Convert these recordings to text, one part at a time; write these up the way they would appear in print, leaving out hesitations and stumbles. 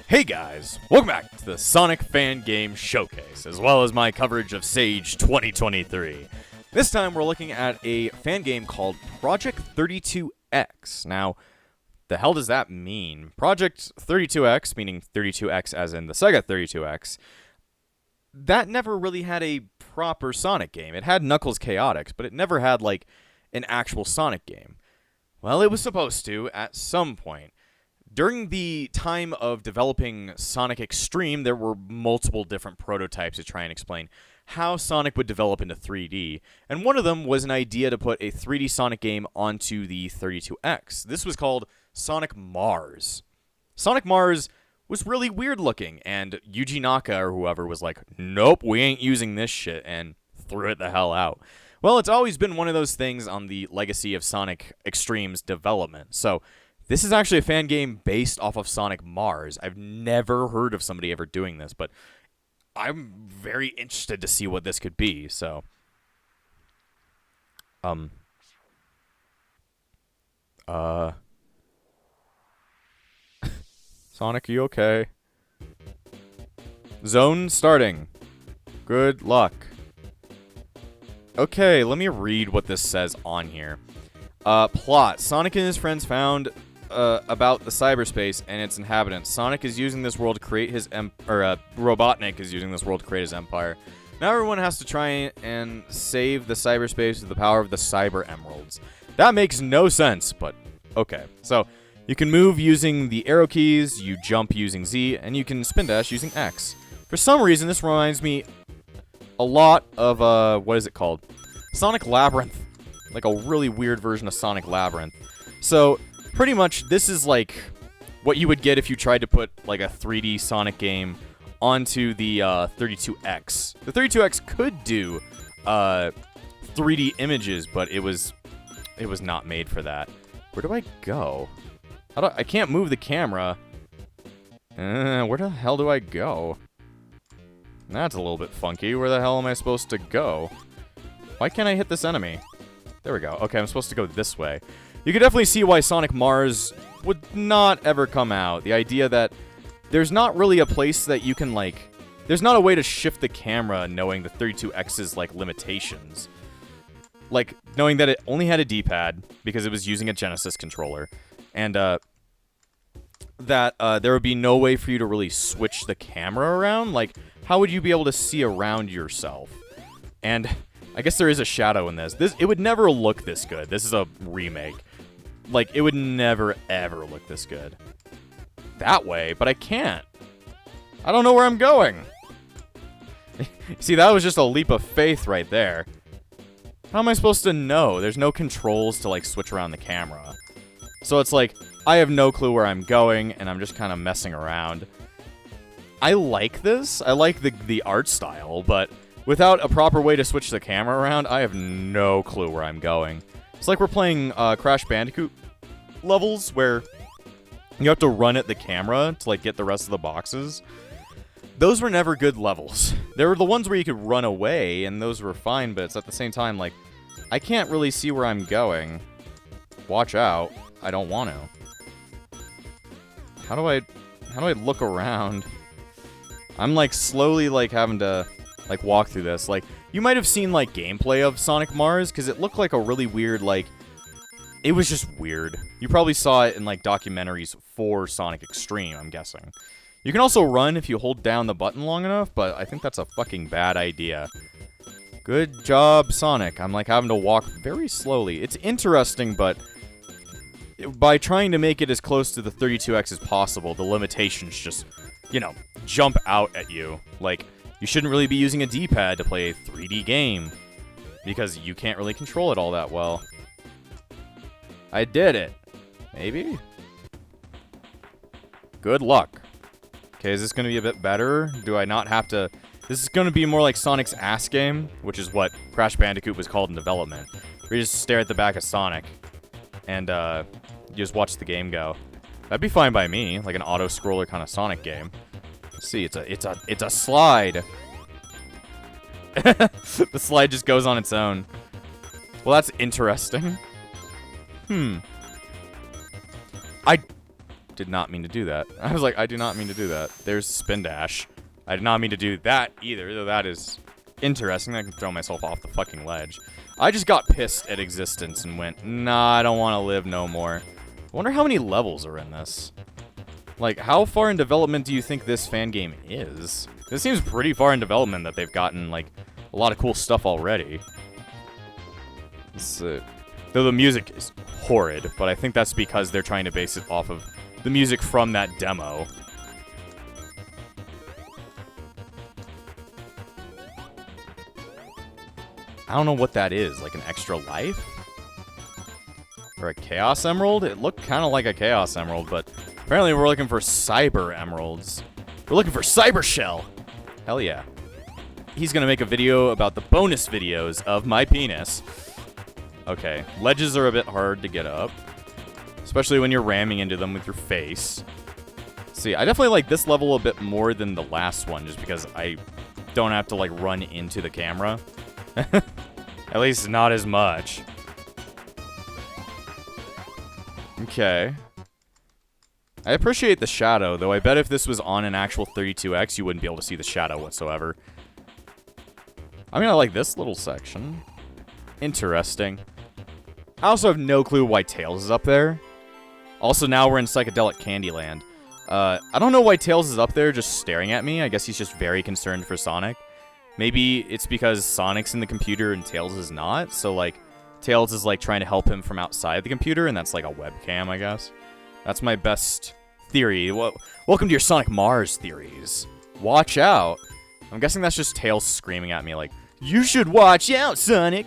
Hey guys, welcome back to the Sonic Fan Game Showcase, as well as my coverage of Sage 2023. This time we're looking at a fan game called Project 32X. Now, the hell does that mean? Project 32X, meaning 32X as in the Sega 32X, that never really had a proper Sonic game. It had Knuckles Chaotix, but it never had, like, an actual Sonic game. Well, it was supposed to at some point. During the time of developing Sonic X-treme, there were multiple different prototypes to try and explain how Sonic would develop into 3D, and one of them was an idea to put a 3D Sonic game onto the 32X. This was called Sonic Mars. Sonic Mars was really weird looking, and Yuji Naka or whoever was like, nope, we ain't using this shit, and threw it the hell out. Well, it's always been one of those things on the legacy of Sonic X-treme's development, so this is actually a fan game based off of Sonic Mars. I've never heard of somebody ever doing this, but I'm very interested to see what this could be, so. Sonic, you okay? Zone starting. Good luck. Okay, let me read what this says on here. Plot. Sonic and his friends found about the cyberspace and its inhabitants. Sonic is using this world to create his Robotnik is using this world to create his empire. Now everyone has to try and save the cyberspace with the power of the Cyber Emeralds. That makes no sense, but okay. So, you can move using the arrow keys, you jump using Z, and you can spin dash using X. For some reason, this reminds me a lot of, what is it called? Sonic Labyrinth. Like a really weird version of Sonic Labyrinth. So, pretty much, this is like what you would get if you tried to put like a 3D Sonic game onto the 32X. The 32X could do 3D images, but it was not made for that. Where do I go? I can't move the camera. Where the hell do I go? That's a little bit funky. Where the hell am I supposed to go? Why can't I hit this enemy? There we go. Okay, I'm supposed to go this way. You can definitely see why Sonic Mars would not ever come out. The idea that there's not really a place that you can, like... There's not a way to shift the camera knowing the 32X's, like, limitations. Like, knowing that it only had a D-pad because it was using a Genesis controller. And, that there would be no way for you to really switch the camera around. Like, how would you be able to see around yourself? And I guess there is a shadow in this. It would never look this good. This is a remake. Like, it would never, ever look this good. That way, but I can't. I don't know where I'm going. See, that was just a leap of faith right there. How am I supposed to know? There's no controls to, like, switch around the camera. So it's like, I have no clue where I'm going, and I'm just kind of messing around. I like this. I like the art style, but without a proper way to switch the camera around, I have no clue where I'm going. It's like we're playing Crash Bandicoot levels where you have to run at the camera to, like, get the rest of the boxes. Those were never good levels. There were the ones where you could run away, and those were fine, but it's at the same time, like, I can't really see where I'm going. Watch out. I don't want to. How do I look around? I'm, like, slowly, like, having to, like, walk through this. Like, you might have seen, like, gameplay of Sonic Mars, because it looked like a really weird, like... It was just weird. You probably saw it in, like, documentaries for Sonic X-treme, I'm guessing. You can also run if you hold down the button long enough, but I think that's a fucking bad idea. Good job, Sonic. I'm, like, having to walk very slowly. It's interesting, but by trying to make it as close to the 32X as possible, the limitations just, you know, jump out at you. Like, you shouldn't really be using a D-pad to play a 3D game, because you can't really control it all that well. I did it. Maybe? Good luck. Okay, is this going to be a bit better? Do I not have to... This is going to be more like Sonic's ass game, which is what Crash Bandicoot was called in development. Where you just stare at the back of Sonic, and you just watch the game go. That'd be fine by me, like an auto-scroller kind of Sonic game. Let's see, it's a slide. The slide just goes on its own. Well, that's interesting. did not mean to do that. I was like, I do not mean to do that. There's spin dash. I did not mean to do that either, though that is interesting. I can throw myself off the fucking ledge. I just got pissed at existence and went, nah, I don't want to live no more. I wonder how many levels are in this. Like, how far in development do you think this fan game is? This seems pretty far in development that they've gotten, like, a lot of cool stuff already. Though the music is horrid, but I think that's because they're trying to base it off of the music from that demo. I don't know what that is, like an extra life? Or a Chaos Emerald? It looked kind of like a Chaos Emerald, but apparently we're looking for Cyber Emeralds. We're looking for Cyber Shell! Hell yeah. He's gonna make a video about the bonus videos of my penis. Okay, ledges are a bit hard to get up. Especially when you're ramming into them with your face. See, I definitely like this level a bit more than the last one, just because I don't have to, like, run into the camera. At least not as much. Okay. I appreciate the shadow, though I bet if this was on an actual 32X, you wouldn't be able to see the shadow whatsoever. I mean, I like this little section. Interesting. I also have no clue why Tails is up there. Also, now we're in Psychedelic Candyland. I don't know why Tails is up there just staring at me. I guess he's just very concerned for Sonic. Maybe it's because Sonic's in the computer and Tails is not. So, like, Tails is, like, trying to help him from outside the computer, and that's, like, a webcam, I guess. That's my best theory. Welcome to your Sonic Mars theories. Watch out. I'm guessing that's just Tails screaming at me, like, you should watch out, Sonic!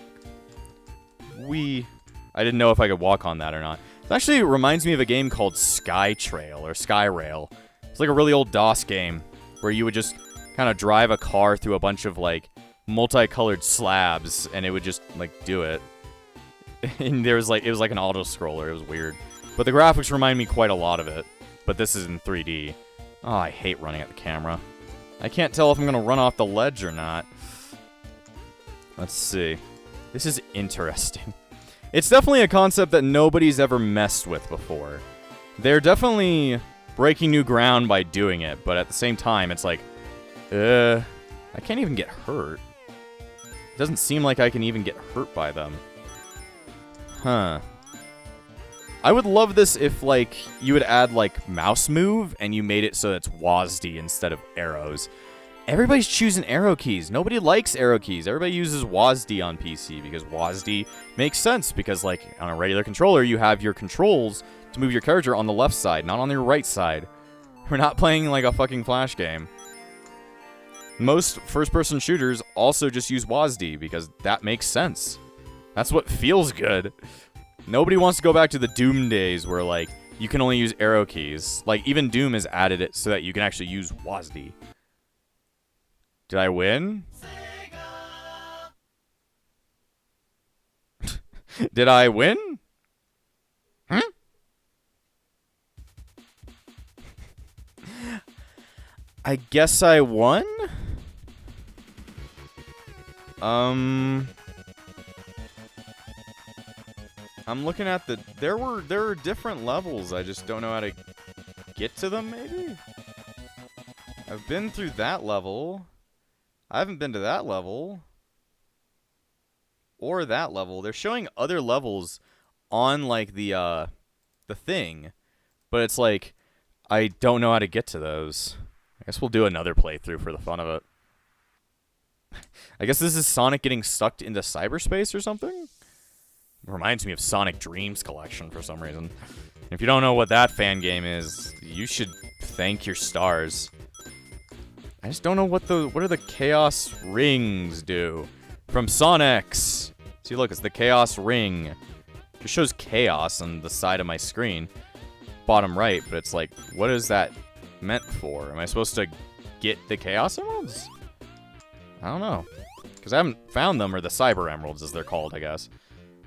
I didn't know if I could walk on that or not. It actually reminds me of a game called Skytrail, or Skyrail. It's like a really old DOS game, where you would just kind of drive a car through a bunch of, like, multicolored slabs, and it would just, like, do it. And there was, like, it was like an auto-scroller. It was weird. But the graphics remind me quite a lot of it. But this is in 3D. Oh, I hate running at the camera. I can't tell if I'm going to run off the ledge or not. Let's see. This is interesting. It's definitely a concept that nobody's ever messed with before. They're definitely breaking new ground by doing it, but at the same time, it's like, I can't even get hurt. It doesn't seem like I can even get hurt by them. Huh. I would love this if, like, you would add, like, mouse move, and you made it so it's WASD instead of arrows. Everybody's choosing arrow keys. Nobody likes arrow keys. Everybody uses WASD on PC because WASD makes sense because, like, on a regular controller, you have your controls to move your character on the left side, not on your right side. We're not playing, like, a fucking Flash game. Most first-person shooters also just use WASD because that makes sense. That's what feels good. Nobody wants to go back to the Doom days where, like, you can only use arrow keys. Like, even Doom has added it so that you can actually use WASD. Did I win? Did I win? I guess I won? I'm looking at the... There are different levels. I just don't know how to get to them, maybe? I've been through that level. I haven't been to that level. Or that level. They're showing other levels on, like, the thing. But it's like, I don't know how to get to those. I guess we'll do another playthrough for the fun of it. I guess this is Sonic getting sucked into cyberspace or something? It reminds me of Sonic Dreams Collection for some reason. If you don't know what that fan game is, you should thank your stars. I just don't know what are the Chaos Rings do. From Sonics. See, look, it's the Chaos Ring. It just shows chaos on the side of my screen. Bottom right, but it's like, what is that meant for? Am I supposed to get the Chaos Emeralds? I don't know. Because I haven't found them, or the Cyber Emeralds as they're called, I guess.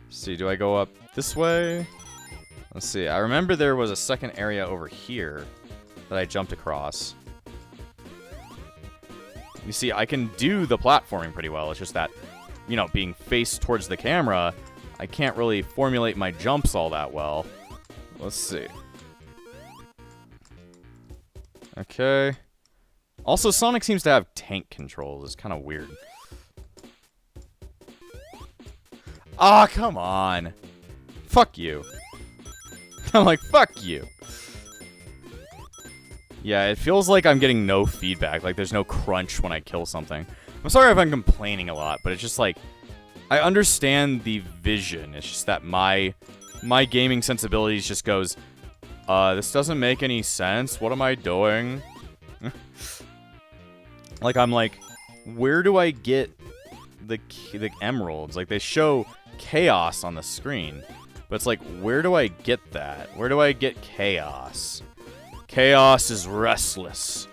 Let's see, do I go up this way? Let's see, I remember there was a second area over here that I jumped across. You see, I can do the platforming pretty well. It's just that, you know, being faced towards the camera, I can't really formulate my jumps all that well. Let's see. Okay. Also, Sonic seems to have tank controls. It's kind of weird. Ah, come on. Fuck you. I'm like, fuck you. Yeah, it feels like I'm getting no feedback. Like, there's no crunch when I kill something. I'm sorry if I'm complaining a lot, but it's just like, I understand the vision. It's just that my gaming sensibilities just goes, this doesn't make any sense. What am I doing? Like, I'm like, where do I get the emeralds? Like, they show chaos on the screen, but it's like, where do I get that? Where do I get chaos? Chaos is restless.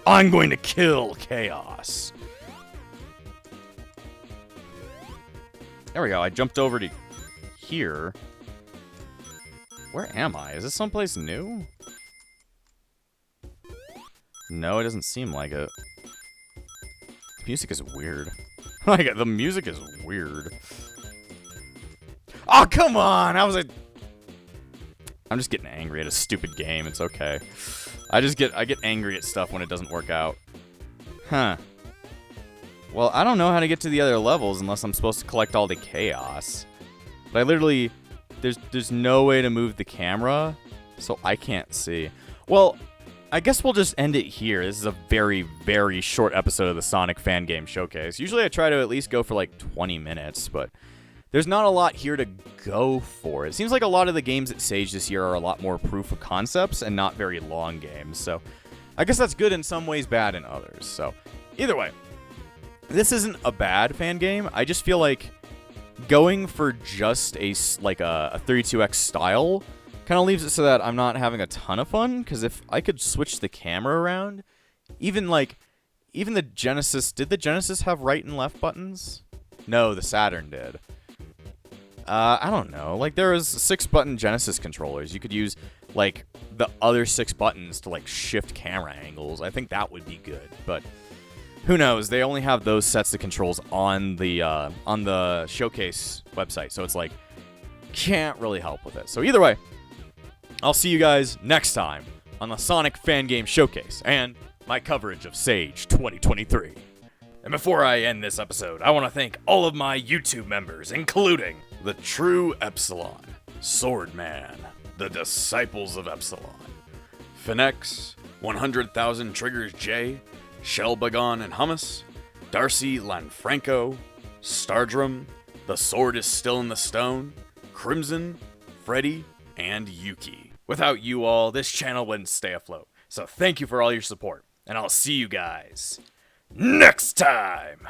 I'm going to kill chaos. There we go. I jumped over to here. Where am I? Is this someplace new? No, it doesn't seem like it. The music is weird. Like, the music is weird. Oh, come on! I'm just getting angry at a stupid game. It's okay. I get angry at stuff when it doesn't work out. Huh. Well, I don't know how to get to the other levels unless I'm supposed to collect all the chaos. But I literally... There's no way to move the camera, so I can't see. Well, I guess we'll just end it here. This is a very, very short episode of the Sonic Fan Game Showcase. Usually I try to at least go for like 20 minutes, but there's not a lot here to go for. It seems like a lot of the games at Sage this year are a lot more proof of concepts and not very long games. So I guess that's good in some ways, bad in others. So either way, this isn't a bad fan game. I just feel like going for just a 32X style kind of leaves it so that I'm not having a ton of fun, because if I could switch the camera around, even the Genesis, did the Genesis have right and left buttons? No, the Saturn did. I don't know. Like, there was 6-button Genesis controllers. You could use, like, the other 6 buttons to, like, shift camera angles. I think that would be good, but who knows? They only have those sets of controls on the showcase website, so it's like, can't really help with it. So either way, I'll see you guys next time on the Sonic Fan Game Showcase and my coverage of Sage 2023. And before I end this episode, I want to thank all of my YouTube members, including the True Epsilon, Swordman, the Disciples of Epsilon, Finex, 100,000 Triggers J, Shellbagon and Hummus, Darcy Lanfranco, Stardrum, The Sword is Still in the Stone, Crimson, Freddy, and Yuki. Without you all, this channel wouldn't stay afloat. So thank you for all your support, and I'll see you guys next time!